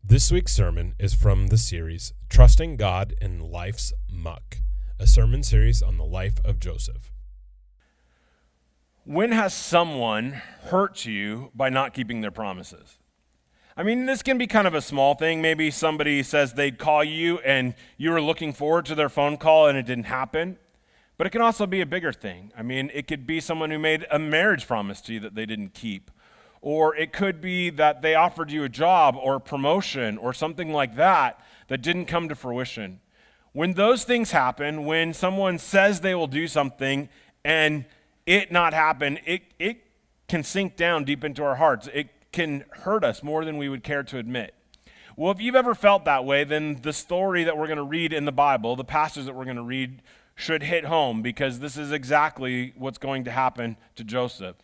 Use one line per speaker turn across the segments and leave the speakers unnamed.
This week's sermon is from the series Trusting God in Life's Muck, a sermon series on the life of Joseph.
When has someone hurt you by not keeping their promises? I mean, this can be kind of a small thing. Maybe somebody says they'd call you and you were looking forward to their phone call and it didn't happen. But it can also be a bigger thing. I mean, it could be someone who made a marriage promise to you that they didn't keep. Or it could be that they offered you a job or a promotion or something like that that didn't come to fruition. When those things happen, when someone says they will do something and it not happen, it can sink down deep into our hearts. It can hurt us more than we would care to admit. Well, if you've ever felt that way, then the story that we're going to read in the Bible, the passage that we're going to read, should hit home, because this is exactly what's going to happen to Joseph.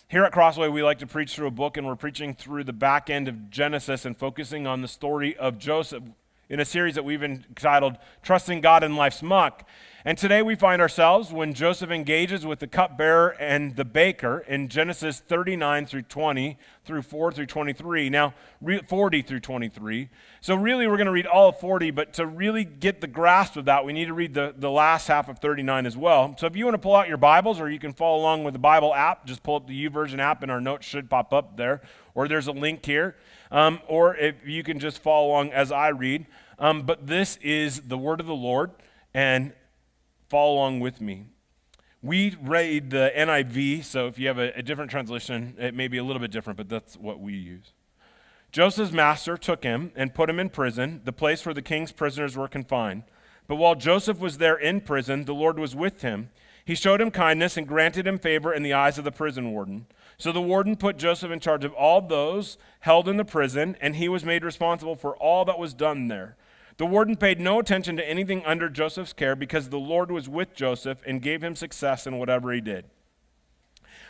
Here at CrossWay, we like to preach through a book, and we're preaching through the back end of Genesis and focusing on the story of Joseph in a series that we've entitled Trusting God in Life's Muck. And today we find ourselves when Joseph engages with the cupbearer and the baker in Genesis 39 through 20 through 4 through 23. Now, 40 through 23. So really we're going to read all of 40, but to really get the grasp of that, we need to read the last half of 39 as well. So if you want to pull out your Bibles, or you can follow along with the Bible app, just pull up the YouVersion app and our notes should pop up there. Or there's a link here. Or if you can just follow along as I read. But this is the word of the Lord, and follow along with me. We read the NIV, so if you have a different translation, it may be a little bit different, but that's what we use. Joseph's master took him and put him in prison, the place where the king's prisoners were confined. But while Joseph was there in prison, the Lord was with him. He showed him kindness and granted him favor in the eyes of the prison warden. So the warden put Joseph in charge of all those held in the prison, and he was made responsible for all that was done there. The warden paid no attention to anything under Joseph's care, because the Lord was with Joseph and gave him success in whatever he did.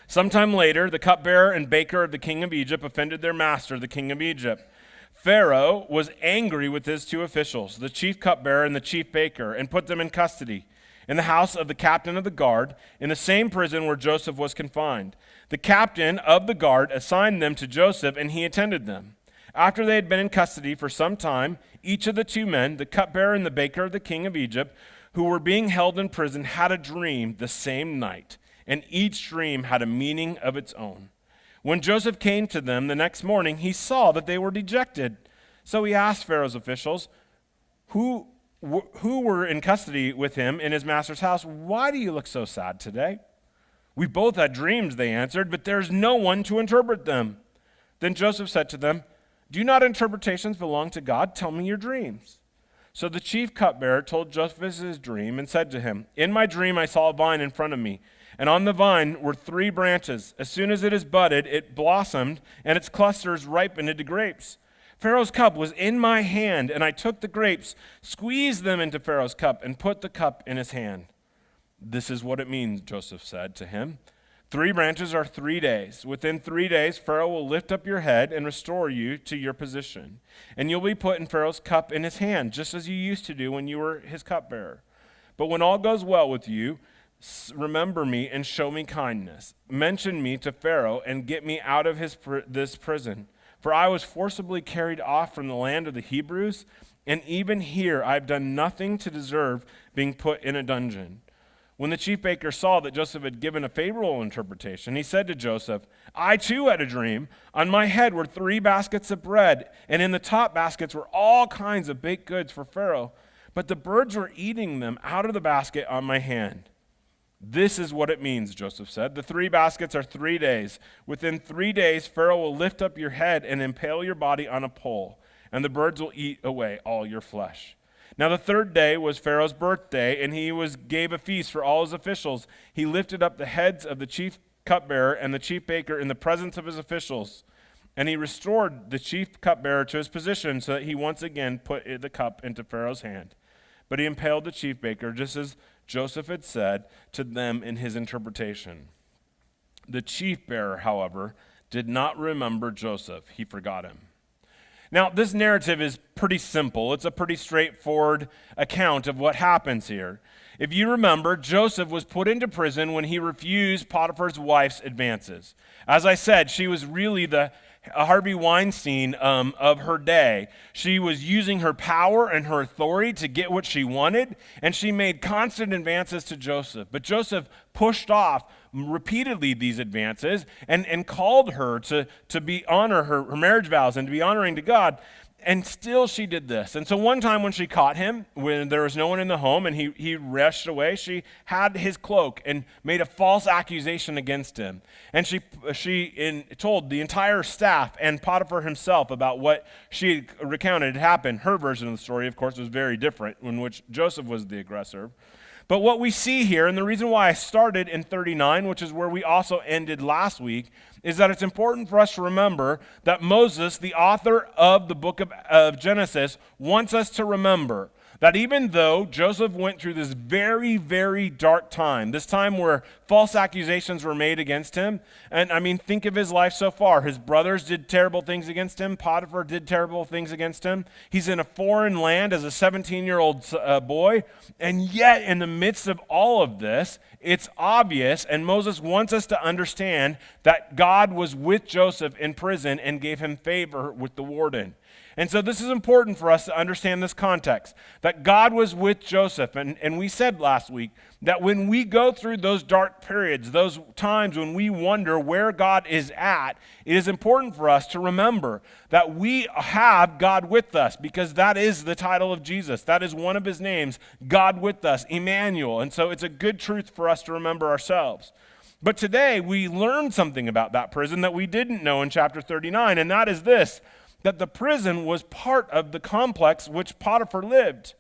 Sometime later, the cupbearer and baker of the king of Egypt offended their master, the king of Egypt. Pharaoh was angry with his two officials, the chief cupbearer and the chief baker, and put them in custody in the house of the captain of the guard, in the same prison where Joseph was confined. The captain of the guard assigned them to Joseph, and he attended them. After they had been in custody for some time, each of the two men, the cupbearer and the baker of the king of Egypt, who were being held in prison, had a dream the same night, and each dream had a meaning of its own. When Joseph came to them the next morning, he saw that they were dejected. So he asked Pharaoh's officials, who were in custody with him in his master's house, "Why do you look so sad today?" "We both had dreams," they answered, "but there's no one to interpret them." Then Joseph said to them, "Do not interpretations belong to God? Tell me your dreams." So the chief cupbearer told Joseph his dream and said to him, "In my dream I saw a vine in front of me, and on the vine were 3 branches. As soon as it is budded, it blossomed, and its clusters ripened into grapes. Pharaoh's cup was in my hand, and I took the grapes, squeezed them into Pharaoh's cup, and put the cup in his hand." "This is what it means," Joseph said to him. 3 branches are 3 days. Within 3 days, Pharaoh will lift up your head and restore you to your position. And you'll be put in Pharaoh's cup in his hand, just as you used to do when you were his cupbearer. But when all goes well with you, remember me and show me kindness. Mention me to Pharaoh and get me out of this prison. For I was forcibly carried off from the land of the Hebrews, and even here I've done nothing to deserve being put in a dungeon." When the chief baker saw that Joseph had given a favorable interpretation, he said to Joseph, "I too had a dream. On my head were 3 baskets of bread, and in the top baskets were all kinds of baked goods for Pharaoh. But the birds were eating them out of the basket on my hand." "This is what it means," Joseph said. "The 3 baskets are 3 days. Within 3 days, Pharaoh will lift up your head and impale your body on a pole, and the birds will eat away all your flesh." Now the 3rd day was Pharaoh's birthday, and he gave a feast for all his officials. He lifted up the heads of the chief cupbearer and the chief baker in the presence of his officials, and he restored the chief cupbearer to his position so that he once again put the cup into Pharaoh's hand. But he impaled the chief baker, just as Joseph had said to them in his interpretation. The chief bearer, however, did not remember Joseph. He forgot him. Now, this narrative is pretty simple. It's a pretty straightforward account of what happens here. If you remember, Joseph was put into prison when he refused Potiphar's wife's advances. As I said, she was really the Harvey Weinstein of her day. She was using her power and her authority to get what she wanted, and she made constant advances to Joseph. But Joseph pushed off repeatedly these advances and called her to honor her marriage vows and to be honoring to God. And still she did this. And so one time when she caught him, when there was no one in the home and he rushed away, she had his cloak and made a false accusation against him. And she told the entire staff and Potiphar himself about what she had recounted had happened. Her version of the story, of course, was very different, in which Joseph was the aggressor. But what we see here, and the reason why I started in 39, which is where we also ended last week, is that it's important for us to remember that Moses, the author of the book of Genesis, wants us to remember that even though Joseph went through this very, very dark time, this time where false accusations were made against him, and I mean, think of his life so far. His brothers did terrible things against him. Potiphar did terrible things against him. He's in a foreign land as a 17-year-old boy, and yet in the midst of all of this, it's obvious, and Moses wants us to understand that God was with Joseph in prison and gave him favor with the warden. And so this is important for us to understand this context, that God was with Joseph. And we said last week that when we go through those dark periods, those times when we wonder where God is at, it is important for us to remember that we have God with us, because that is the title of Jesus. That is one of his names, God with us, Emmanuel. And so it's a good truth for us to remember ourselves. But today we learned something about that prison that we didn't know in chapter 39, and that is this: that the prison was part of the complex which Potiphar lived,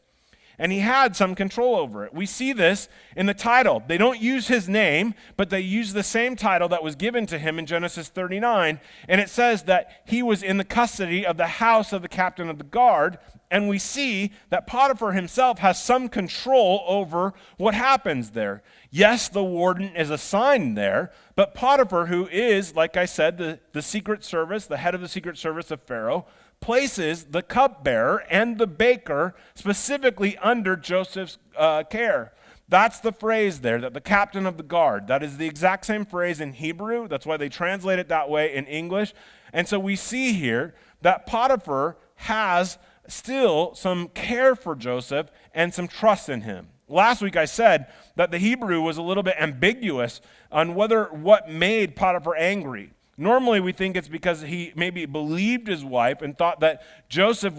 and he had some control over it. We see this in the title. They don't use his name, but they use the same title that was given to him in Genesis 39, and it says that he was in the custody of the house of the captain of the guard, and we see that Potiphar himself has some control over what happens there. Yes, the warden is assigned there, but Potiphar, who is, like I said, the secret service, the head of the secret service of Pharaoh, places the cupbearer and the baker specifically under Joseph's care. That's the phrase there, that the captain of the guard. That is the exact same phrase in Hebrew. That's why they translate it that way in English. And so we see here that Potiphar has still some care for Joseph and some trust in him. Last week I said that the Hebrew was a little bit ambiguous on what made Potiphar angry. Normally we think it's because he maybe believed his wife and thought that Joseph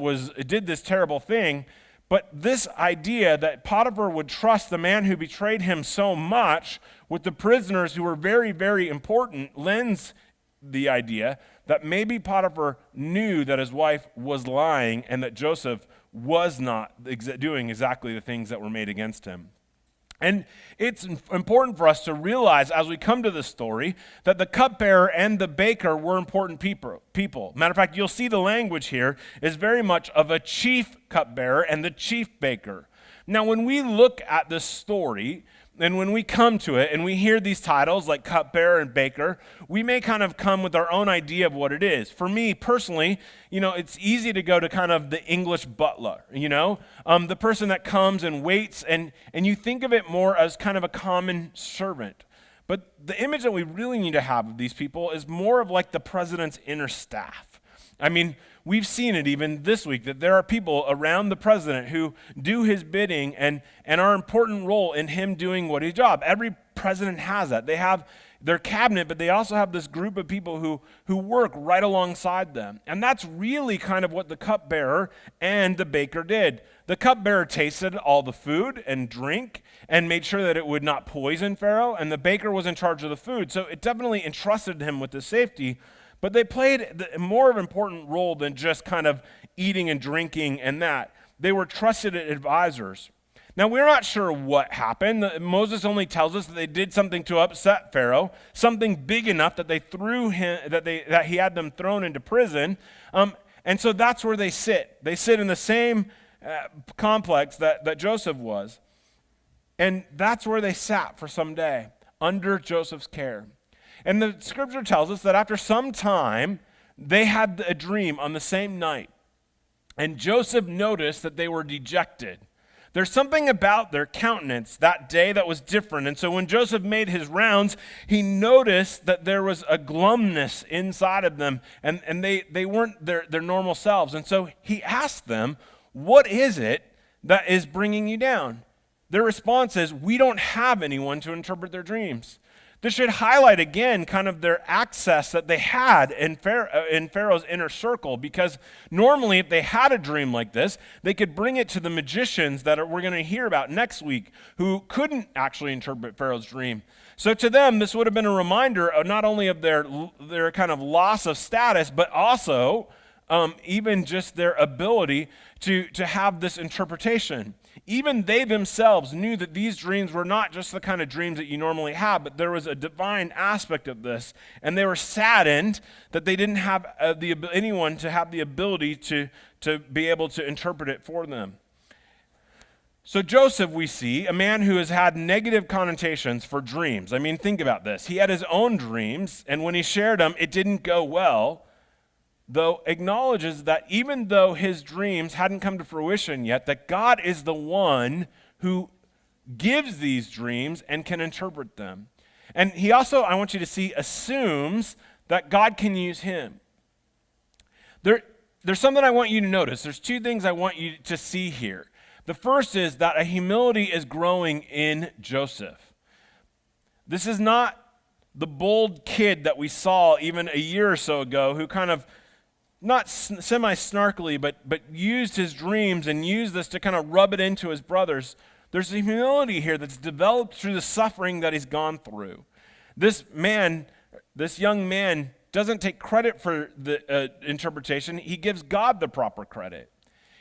did this terrible thing, but this idea that Potiphar would trust the man who betrayed him so much with the prisoners who were very, very important lends the idea that maybe Potiphar knew that his wife was lying and that Joseph was not doing exactly the things that were made against him. And it's important for us to realize as we come to this story that the cupbearer and the baker were important people. Matter of fact, you'll see the language here is very much of a chief cupbearer and the chief baker. Now, when we look at this story, and when we come to it and we hear these titles like cupbearer and baker, we may kind of come with our own idea of what it is. For me personally, it's easy to go to kind of the English butler, the person that comes and waits, and you think of it more as kind of a common servant. But the image that we really need to have of these people is more of like the president's inner staff. I mean, we've seen it even this week that there are people around the president who do his bidding and are an important role in him doing what his job. Every president has that. They have their cabinet, but they also have this group of people who work right alongside them. And that's really kind of what the cupbearer and the baker did. The cupbearer tasted all the food and drink and made sure that it would not poison Pharaoh, and the baker was in charge of the food. So it definitely entrusted him with the safety. But they played more of an important role than just kind of eating and drinking and that. They were trusted advisors. Now, we're not sure what happened. Moses only tells us that they did something to upset Pharaoh, something big enough that that he had them thrown into prison. And so that's where they sit. They sit in the same complex that Joseph was. And that's where they sat for some day, under Joseph's care. And the scripture tells us that after some time, they had a dream on the same night. And Joseph noticed that they were dejected, There's something about their countenance that day that was different. And so when Joseph made his rounds, he noticed that there was a glumness inside of them, and they weren't their normal selves. And so he asked them, what is it that is bringing you down? Their response is, we don't have anyone to interpret their dreams. This should highlight again kind of their access that they had in Pharaoh's inner circle, because normally if they had a dream like this, they could bring it to the magicians that we're going to hear about next week, who couldn't actually interpret Pharaoh's dream. So to them, this would have been a reminder of not only of their kind of loss of status, but also even just their ability to have this interpretation. Even they themselves knew that these dreams were not just the kind of dreams that you normally have, but there was a divine aspect of this, and they were saddened that they didn't have anyone to have the ability to be able to interpret it for them. So Joseph, we see, a man who has had negative connotations for dreams. I mean, think about this. He had his own dreams, and when he shared them, it didn't go well, though acknowledges that even though his dreams hadn't come to fruition yet, that God is the one who gives these dreams and can interpret them. And he also, I want you to see, assumes that God can use him. There's something I want you to notice. There's two things I want you to see here. The first is that a humility is growing in Joseph. This is not the bold kid that we saw even a year or so ago who kind of not semi-snarkily, but used his dreams and used this to kind of rub it into his brothers. There's a humility here that's developed through the suffering that he's gone through. This young man, doesn't take credit for the interpretation. He gives God the proper credit.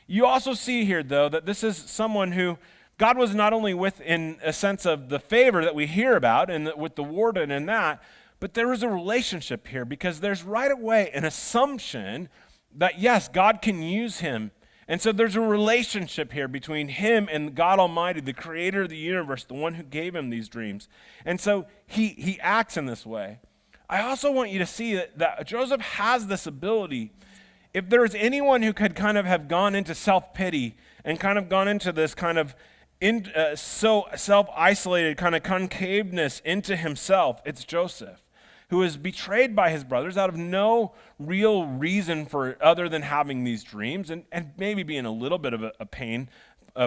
You also see here, though, that this is someone who God was not only with in a sense of the favor that we hear about and with the warden and that, but there is a relationship here, because there's right away an assumption that, yes, God can use him. And so there's a relationship here between him and God Almighty, the creator of the universe, the one who gave him these dreams. And so he acts in this way. I also want you to see that Joseph has this ability. If there is anyone who could kind of have gone into self-pity and kind of gone into this kind of so self-isolated kind of concaveness into himself, it's Joseph, who is betrayed by his brothers out of no real reason for other than having these dreams and maybe being a little bit of a pain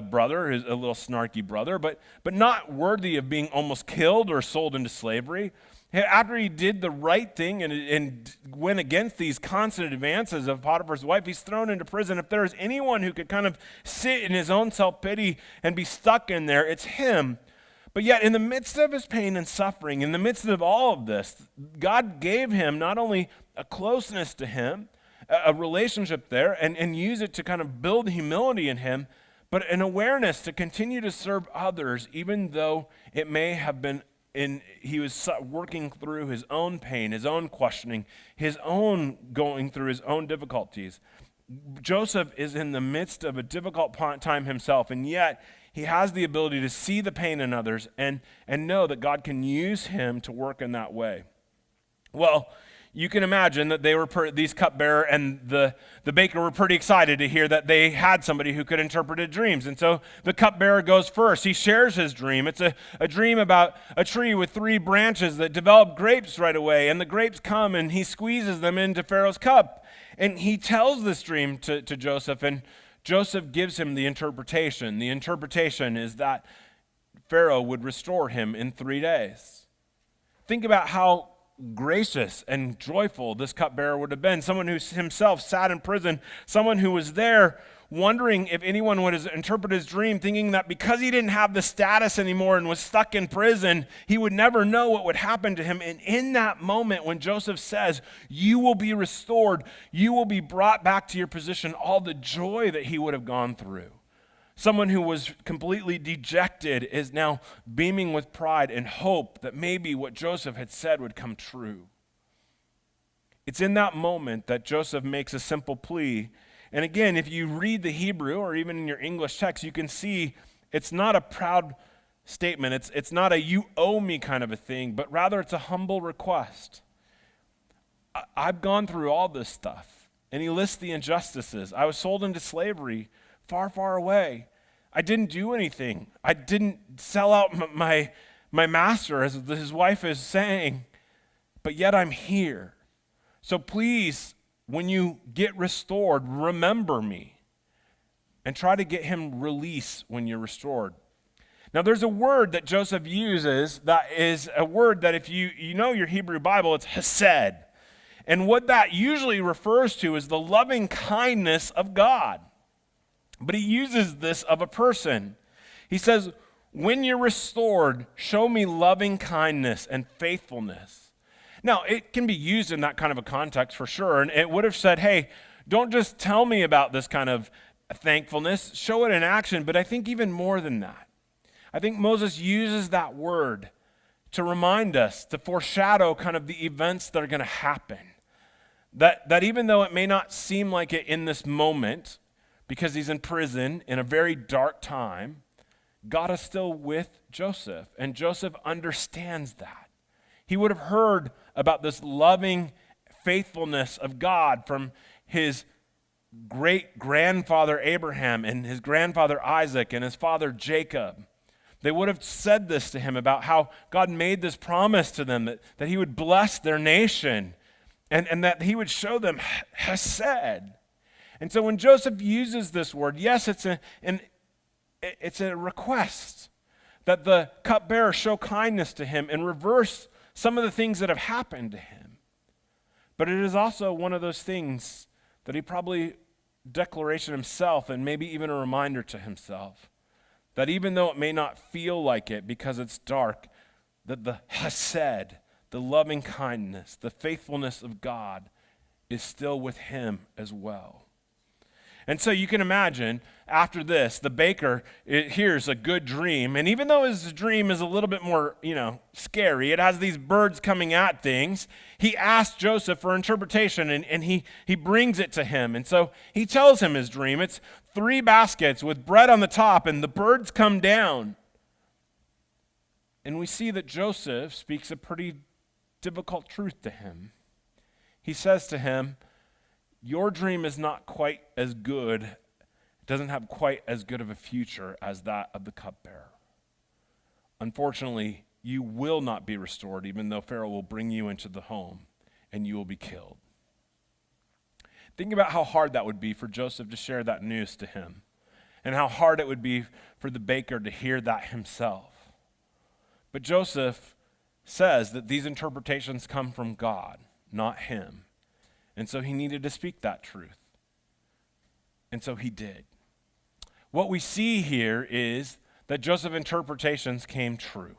brother, a little snarky brother, but not worthy of being almost killed or sold into slavery. After he did the right thing and went against these constant advances of Potiphar's wife, he's thrown into prison. If there is anyone who could kind of sit in his own self-pity and be stuck in there, it's him. But yet, in the midst of his pain and suffering, in the midst of all of this, God gave him not only a closeness to him, a relationship there, and use it to kind of build humility in him, but an awareness to continue to serve others, even though it may have been he was working through his own pain, his own questioning, his own going through his own difficulties. Joseph is in the midst of a difficult time himself, and yet he has the ability to see the pain in others and know that God can use him to work in that way. Well, you can imagine that these cupbearer and the baker were pretty excited to hear that they had somebody who could interpret dreams. And so the cupbearer goes first. He shares his dream. It's a dream about a tree with 3 branches that develop grapes right away. And the grapes come and he squeezes them into Pharaoh's cup. And he tells this dream to Joseph, and Joseph gives him the interpretation. The interpretation is that Pharaoh would restore him in 3 days. Think about how gracious and joyful this cupbearer would have been. Someone who himself sat in prison, someone who was there wondering if anyone would interpret his dream, thinking that because he didn't have the status anymore and was stuck in prison, he would never know what would happen to him. And in that moment when Joseph says, you will be restored, you will be brought back to your position, all the joy that he would have gone through. Someone who was completely dejected is now beaming with pride and hope that maybe what Joseph had said would come true. It's in that moment that Joseph makes a simple plea. And again, if you read the Hebrew or even in your English text, you can see it's not a proud statement. It's not a you owe me kind of a thing, but rather it's a humble request. I've gone through all this stuff. And he lists the injustices. I was sold into slavery far, far away. I didn't do anything. I didn't sell out my master, as his wife is saying, but yet I'm here. So please, when you get restored, remember me and try to get him release when you're restored. Now, there's a word that Joseph uses that is a word that if you know your Hebrew Bible, it's hesed. And what that usually refers to is the loving kindness of God. But he uses this of a person. He says, when you're restored, show me loving kindness and faithfulness. Now, it can be used in that kind of a context for sure. And it would have said, hey, don't just tell me about this kind of thankfulness, show it in action. But I think even more than that. I think Moses uses that word to remind us, to foreshadow kind of the events that are going to happen. That even though it may not seem like it in this moment, because he's in prison in a very dark time, God is still with Joseph, and Joseph understands that. He would have heard about this loving faithfulness of God from his great-grandfather Abraham and his grandfather Isaac and his father Jacob. They would have said this to him about how God made this promise to them that he would bless their nation and that he would show them hesed. And so when Joseph uses this word, yes, it's a request that the cupbearer show kindness to him and reverse some of the things that have happened to him. But it is also one of those things that he probably declaration himself and maybe even a reminder to himself that even though it may not feel like it because it's dark, that the hesed, the loving kindness, the faithfulness of God is still with him as well. And so you can imagine after this, the baker hears a good dream. And even though his dream is a little bit more, scary, it has these birds coming at things. He asks Joseph for interpretation and he brings it to him. And so he tells him his dream. It's 3 baskets with bread on the top and the birds come down. And we see that Joseph speaks a pretty difficult truth to him. He says to him, your dream is not quite as good, it doesn't have quite as good of a future as that of the cupbearer. Unfortunately, you will not be restored, even though Pharaoh will bring you into the home and you will be killed. Think about how hard that would be for Joseph to share that news to him, and how hard it would be for the baker to hear that himself. But Joseph says that these interpretations come from God, not him. And so he needed to speak that truth. And so he did. What we see here is that Joseph's interpretations came true.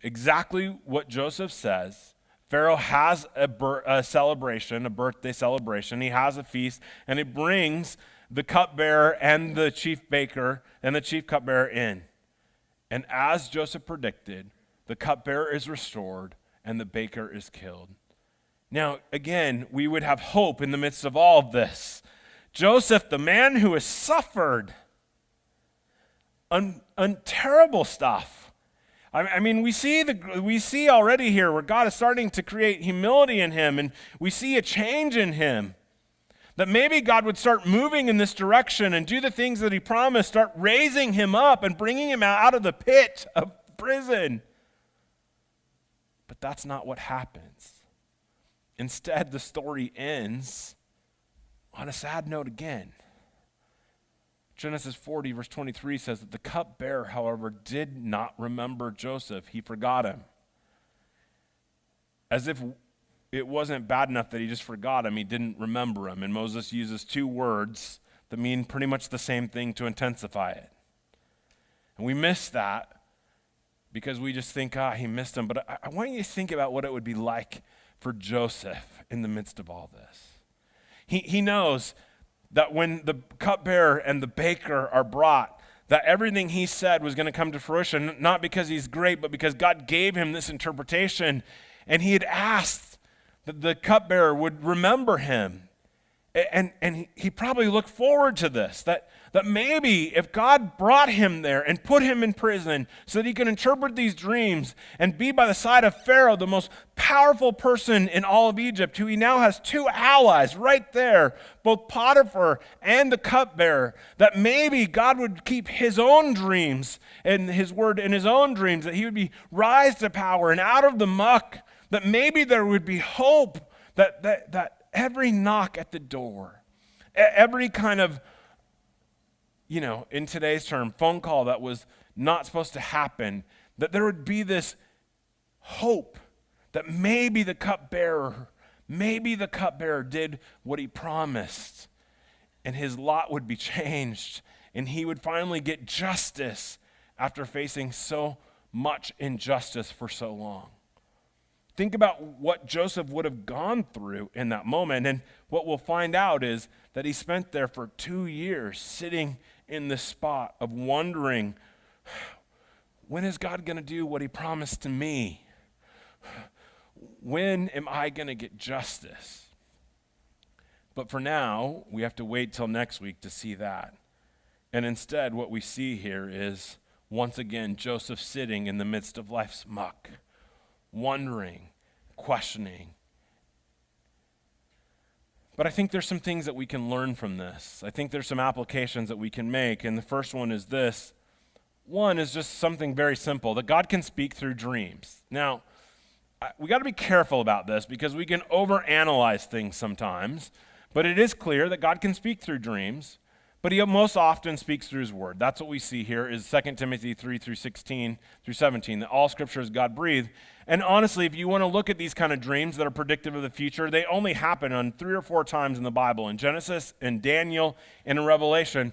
Exactly what Joseph says. Pharaoh has a celebration, a birthday celebration. He has a feast, and he brings the cupbearer and the chief baker and the chief cupbearer in. And as Joseph predicted, the cupbearer is restored and the baker is killed. Now, again, we would have hope in the midst of all of this. Joseph, the man who has suffered terrible stuff. I mean, we see already here where God is starting to create humility in him, and we see a change in him. That maybe God would start moving in this direction and do the things that he promised, start raising him up and bringing him out of the pit of prison. But that's not what happens. Instead, the story ends on a sad note again. Genesis 40, verse 23 says that the cupbearer, however, did not remember Joseph. He forgot him. As if it wasn't bad enough that he just forgot him, he didn't remember him. And Moses uses 2 words that mean pretty much the same thing to intensify it. And we miss that because we just think, he missed him. But I want you to think about what it would be like for Joseph in the midst of all this. He knows that when the cupbearer and the baker are brought, that everything he said was going to come to fruition, not because he's great, but because God gave him this interpretation. And he had asked that the cupbearer would remember him. And he probably looked forward to this, that maybe if God brought him there and put him in prison so that he could interpret these dreams and be by the side of Pharaoh, the most powerful person in all of Egypt, who he now has two allies right there, both Potiphar and the cupbearer, that maybe God would keep his own dreams and his word in his own dreams, that he would be rise to power and out of the muck, that maybe there would be hope, that every knock at the door, every kind of, in today's term, phone call that was not supposed to happen, that there would be this hope that maybe the cupbearer did what he promised, and his lot would be changed, and he would finally get justice after facing so much injustice for so long. Think about what Joseph would have gone through in that moment. And what we'll find out is that he spent there for 2 years sitting in the spot of wondering, when is God going to do what he promised to me? When am I going to get justice? But for now, we have to wait till next week to see that. And instead, what we see here is, once again, Joseph sitting in the midst of life's muck, wondering, questioning. But I think there's some things that we can learn from this. I think there's some applications that we can make, and the first one is this. One is just something very simple, that God can speak through dreams. Now, we got to be careful about this because we can overanalyze things sometimes, but it is clear that God can speak through dreams. But he most often speaks through his word. That's what we see here is 2 Timothy 3 through 16 through 17, that all scripture is God-breathed. And honestly, if you want to look at these kind of dreams that are predictive of the future, they only happen on 3 or 4 times in the Bible, in Genesis, in Daniel, and in Revelation.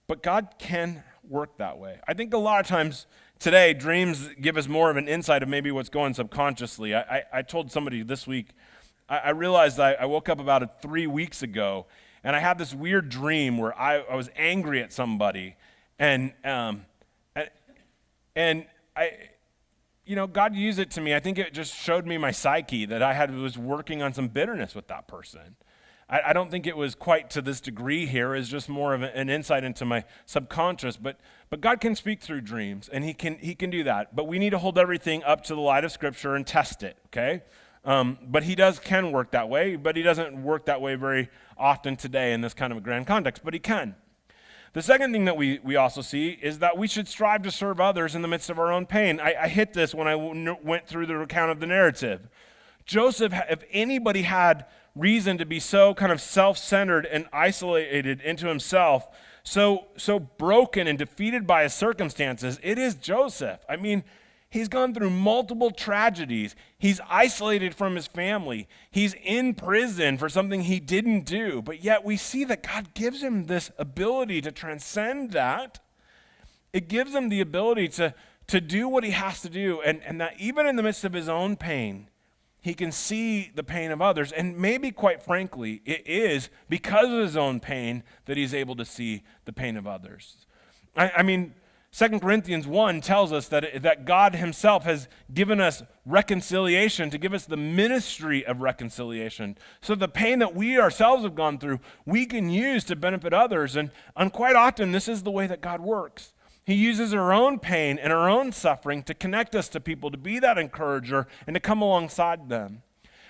But God can work that way. I think a lot of times today, dreams give us more of an insight of maybe what's going subconsciously. I told somebody this week, I realized I woke up about 3 weeks ago, and I had this weird dream where I was angry at somebody, and God used it to me. I think it just showed me my psyche that I was working on some bitterness with that person. I don't think it was quite to this degree here. It's just more of an insight into my subconscious. But God can speak through dreams, and He can do that. But we need to hold everything up to the light of Scripture and test it. Okay. But he can work that way, but he doesn't work that way very often today in this kind of a grand context, but he can. The second thing that we also see is that we should strive to serve others in the midst of our own pain. I hit this when I went through the account of the narrative. Joseph, if anybody had reason to be so kind of self-centered and isolated into himself, so broken and defeated by his circumstances, it is Joseph. I mean, he's gone through multiple tragedies. He's isolated from his family. He's in prison for something he didn't do. But yet we see that God gives him this ability to transcend that. It gives him the ability to do what he has to do. And that even in the midst of his own pain, he can see the pain of others. And maybe, quite frankly, it is because of his own pain that he's able to see the pain of others. I mean, 2 Corinthians 1 tells us that God himself has given us reconciliation, to give us the ministry of reconciliation. So the pain that we ourselves have gone through, we can use to benefit others. And quite often, this is the way that God works. He uses our own pain and our own suffering to connect us to people, to be that encourager, and to come alongside them.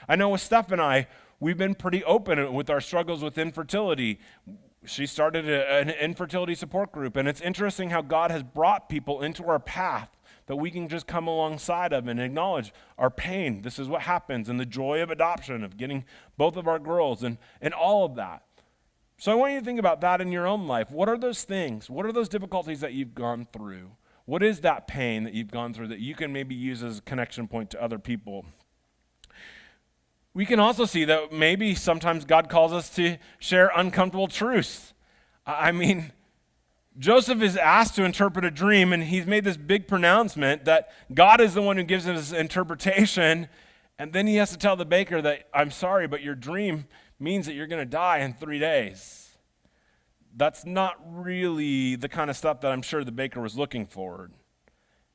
I know with Steph and I, we've been pretty open with our struggles with infertility. She started an infertility support group, and it's interesting how God has brought people into our path that we can just come alongside of and acknowledge our pain. This is what happens, and the joy of adoption, of getting both of our girls, and all of that. So I want you to think about that in your own life. What are those things? What are those difficulties that you've gone through? What is that pain that you've gone through that you can maybe use as a connection point to other people? We can also see that maybe sometimes God calls us to share uncomfortable truths. I mean, Joseph is asked to interpret a dream, and he's made this big pronouncement that God is the one who gives him his interpretation, and then he has to tell the baker that, I'm sorry, but your dream means that you're going to die in 3 days. That's not really the kind of stuff that I'm sure the baker was looking for.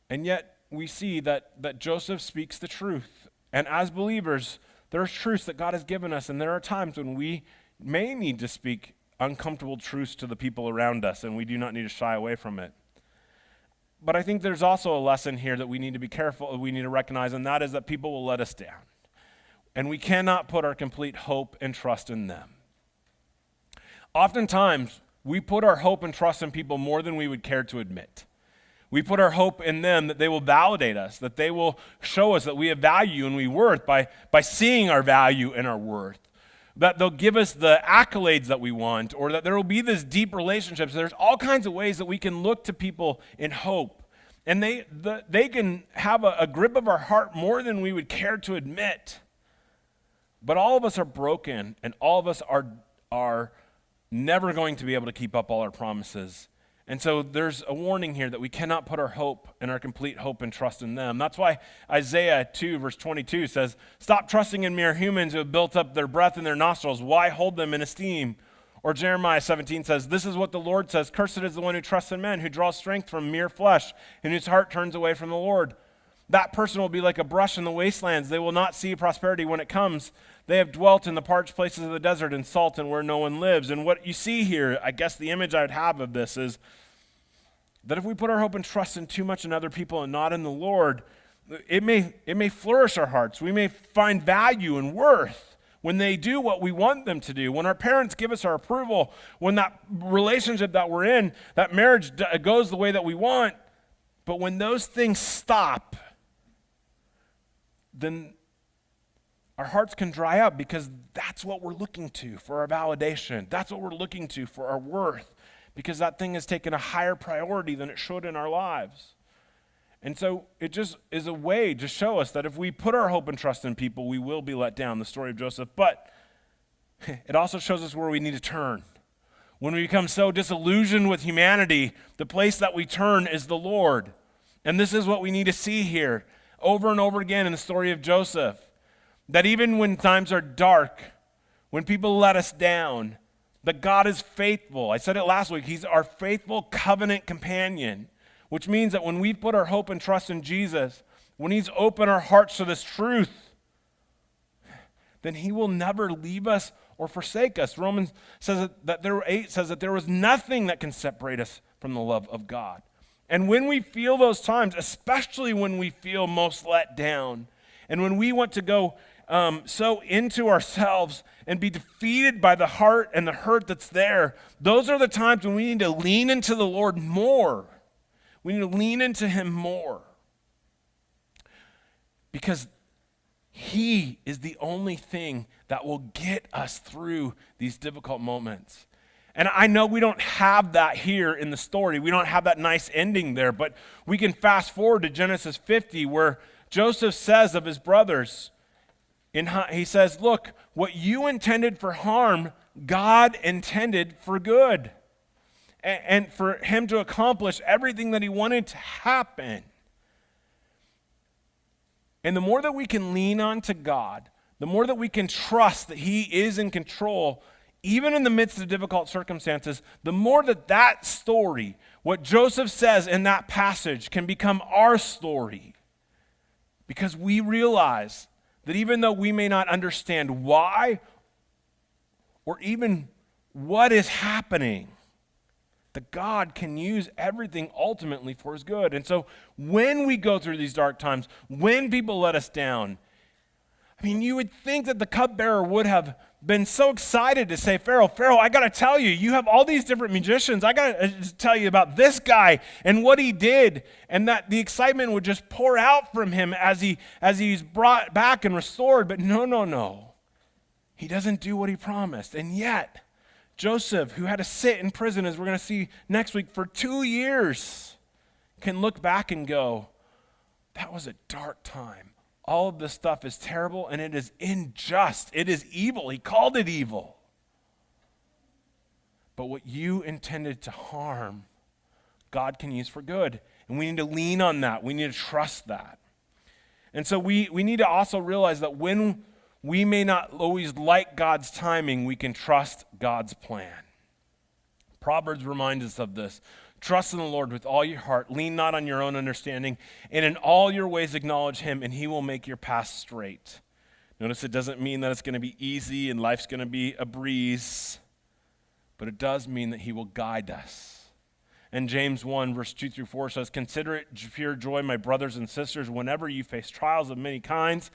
And yet, we see that Joseph speaks the truth. And as believers, there are truths that God has given us, and there are times when we may need to speak uncomfortable truths to the people around us, and we do not need to shy away from it. But I think there's also a lesson here that we need to be careful, we need to recognize, and that is that people will let us down. And we cannot put our complete hope and trust in them. Oftentimes, we put our hope and trust in people more than we would care to admit. We put our hope in them that they will validate us, that they will show us that we have value and we worth by seeing our value and our worth. That they'll give us the accolades that we want, or that there will be this deep relationships. There's all kinds of ways that we can look to people in hope. And they can have a grip of our heart more than we would care to admit. But all of us are broken, and all of us are never going to be able to keep up all our promises. And so there's a warning here that we cannot put our hope and our complete hope and trust in them. That's why Isaiah 2 verse 22 says, "Stop trusting in mere humans who have built up their breath in their nostrils. Why hold them in esteem?" Or Jeremiah 17 says, "This is what the Lord says, cursed is the one who trusts in men, who draws strength from mere flesh, and whose heart turns away from the Lord. That person will be like a brush in the wastelands. They will not see prosperity when it comes. They have dwelt in the parched places of the desert, in salt and where no one lives." And what you see here, I guess the image I would have of this is that if we put our hope and trust in too much in other people and not in the Lord, it may flourish our hearts. We may find value and worth when they do what we want them to do, when our parents give us our approval, when that relationship that we're in, that marriage goes the way that we want. But when those things stop, then our hearts can dry up, because that's what we're looking to for our validation. That's what we're looking to for our worth, because that thing has taken a higher priority than it should in our lives. And so it just is a way to show us that if we put our hope and trust in people, we will be let down, the story of Joseph. But it also shows us where we need to turn. When we become so disillusioned with humanity, the place that we turn is the Lord. And this is what we need to see here over and over again in the story of Joseph. That even when times are dark, when people let us down, that God is faithful. I said it last week. He's our faithful covenant companion, which means that when we put our hope and trust in Jesus, when he's opened our hearts to this truth, then he will never leave us or forsake us. Romans says that 8 says that there was nothing that can separate us from the love of God. And when we feel those times, especially when we feel most let down, and when we want to go so into ourselves and be defeated by the heart and the hurt that's there, those are the times when we need to lean into the Lord more. We need to lean into him more, because he is the only thing that will get us through these difficult moments. And I know we don't have that here in the story. We don't have that nice ending there, but we can fast forward to Genesis 50, where Joseph says of his brothers, he says, "Look, what you intended for harm, God intended for good, and for him to accomplish everything that he wanted to happen." And the more that we can lean on to God, the more that we can trust that he is in control, even in the midst of difficult circumstances, the more that story, what Joseph says in that passage, can become our story. Because we realize that even though we may not understand why or even what is happening, that God can use everything ultimately for his good. And so when we go through these dark times, when people let us down, I mean, you would think that the cupbearer would have been so excited to say, Pharaoh, I got to tell you, you have all these different magicians. I got to tell you about this guy and what he did, and that the excitement would just pour out from him as he's brought back and restored. But no. He doesn't do what he promised. And yet, Joseph, who had to sit in prison, as we're going to see next week, for 2 years, can look back and go, that was a dark time. All of this stuff is terrible, and it is unjust. It is evil. He called it evil. But what you intended to harm, God can use for good. And we need to lean on that. We need to trust that. And so we need to also realize that when we may not always like God's timing, we can trust God's plan. Proverbs reminds us of this. Trust in the Lord with all your heart. Lean not on your own understanding. And in all your ways acknowledge him, and he will make your path straight. Notice it doesn't mean that it's going to be easy and life's going to be a breeze, but it does mean that he will guide us. And James 1, verse 2 through 4 says, "Consider it pure joy, my brothers and sisters, whenever you face trials of many kinds,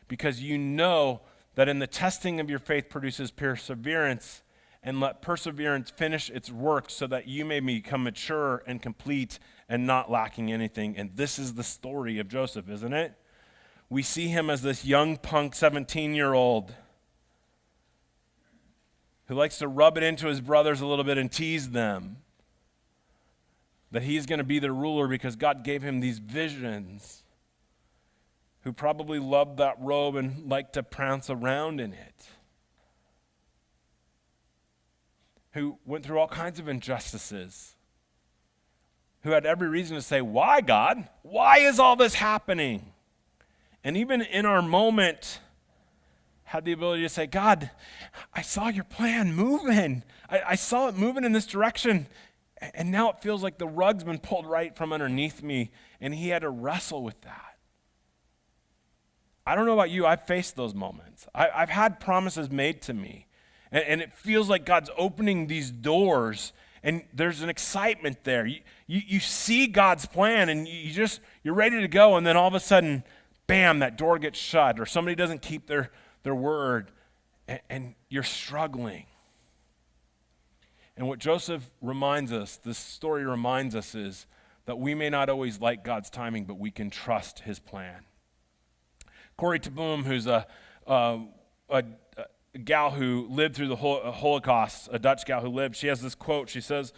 because you know that in the testing of your faith produces perseverance, and let perseverance finish its work so that you may become mature and complete and not lacking anything." And this is the story of Joseph, isn't it? We see him as this young punk 17-year-old who likes to rub it into his brothers a little bit and tease them that he's going to be their ruler because God gave him these visions, who probably loved that robe and liked to prance around in it, who went through all kinds of injustices, who had every reason to say, "Why, God? Why is all this happening?" And even in our moment, had the ability to say, "God, I saw your plan moving. I saw it moving in this direction, and now it feels like the rug's been pulled right from underneath me," and he had to wrestle with that. I don't know about you, I've faced those moments. I've had promises made to me, and it feels like God's opening these doors, and there's an excitement there. You see God's plan, and you're ready to go, and then all of a sudden, bam, that door gets shut, or somebody doesn't keep their word, and you're struggling. And what Joseph reminds us, this story reminds us, is that we may not always like God's timing, but we can trust his plan. Corrie ten Boom, who's a gal who lived through the Holocaust, a Dutch gal who lived, she has this quote. She says,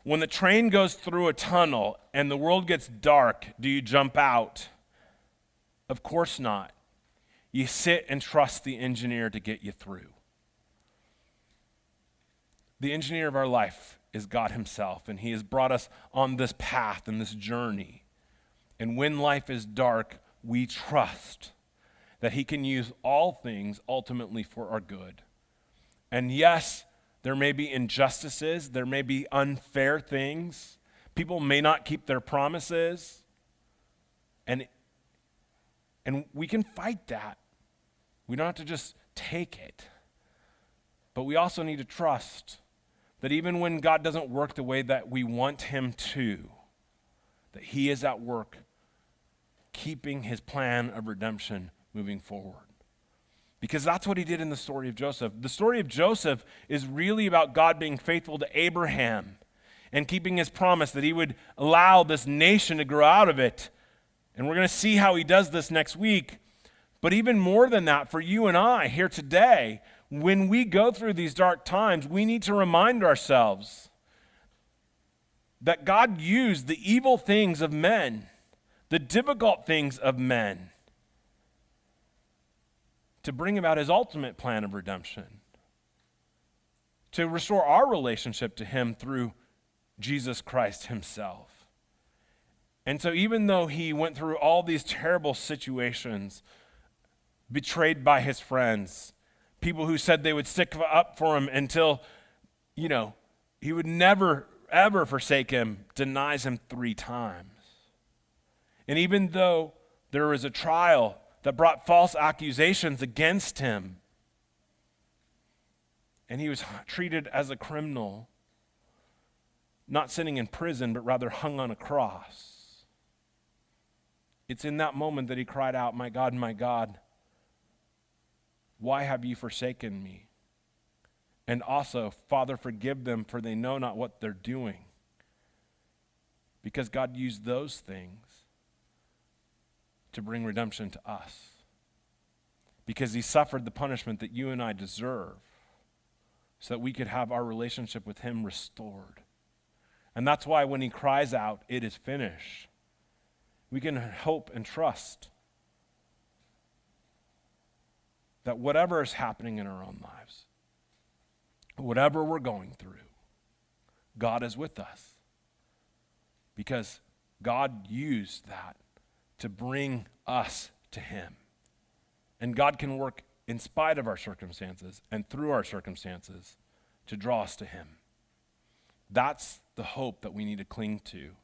"When the train goes through a tunnel and the world gets dark, do you jump out? Of course not. You sit and trust the engineer to get you through." The engineer of our life is God himself, and he has brought us on this path and this journey. And when life is dark, we trust that he can use all things ultimately for our good. And yes, there may be injustices, there may be unfair things. People may not keep their promises, and we can fight that. We don't have to just take it. But we also need to trust that even when God doesn't work the way that we want him to, that he is at work keeping his plan of redemption moving forward. Because that's what he did in the story of Joseph. The story of Joseph is really about God being faithful to Abraham and keeping his promise that he would allow this nation to grow out of it. And we're going to see how he does this next week. But even more than that, for you and I here today, when we go through these dark times, we need to remind ourselves that God used the evil things of men, the difficult things of men, to bring about his ultimate plan of redemption, to restore our relationship to him through Jesus Christ himself. And so even though he went through all these terrible situations, betrayed by his friends, people who said they would stick up for him until, he would never, ever forsake him, denies him 3 times. And even though there was a trial that brought false accusations against him, and he was treated as a criminal, not sitting in prison, but rather hung on a cross. It's in that moment that he cried out, my God, why have you forsaken me?" And also, "Father, forgive them, for they know not what they're doing." Because God used those things to bring redemption to us. Because he suffered the punishment that you and I deserve, so that we could have our relationship with him restored. And that's why when he cries out, "It is finished," we can hope and trust that whatever is happening in our own lives, whatever we're going through, God is with us. Because God used that to bring us to him. And God can work in spite of our circumstances and through our circumstances to draw us to him. That's the hope that we need to cling to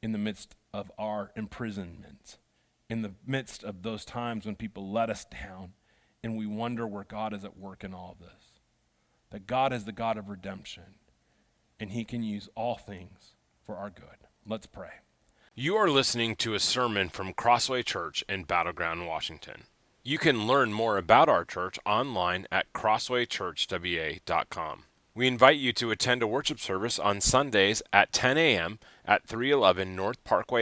in the midst of our imprisonment, in the midst of those times when people let us down, and we wonder where God is at work in all of this. That God is the God of redemption, and he can use all things for our good. Let's pray.
You are listening to a sermon from CrossWay Church in Battleground, Washington. You can learn more about our church online at crosswaychurchwa.com. We invite you to attend a worship service on Sundays at 10 a.m. at 311 North Parkway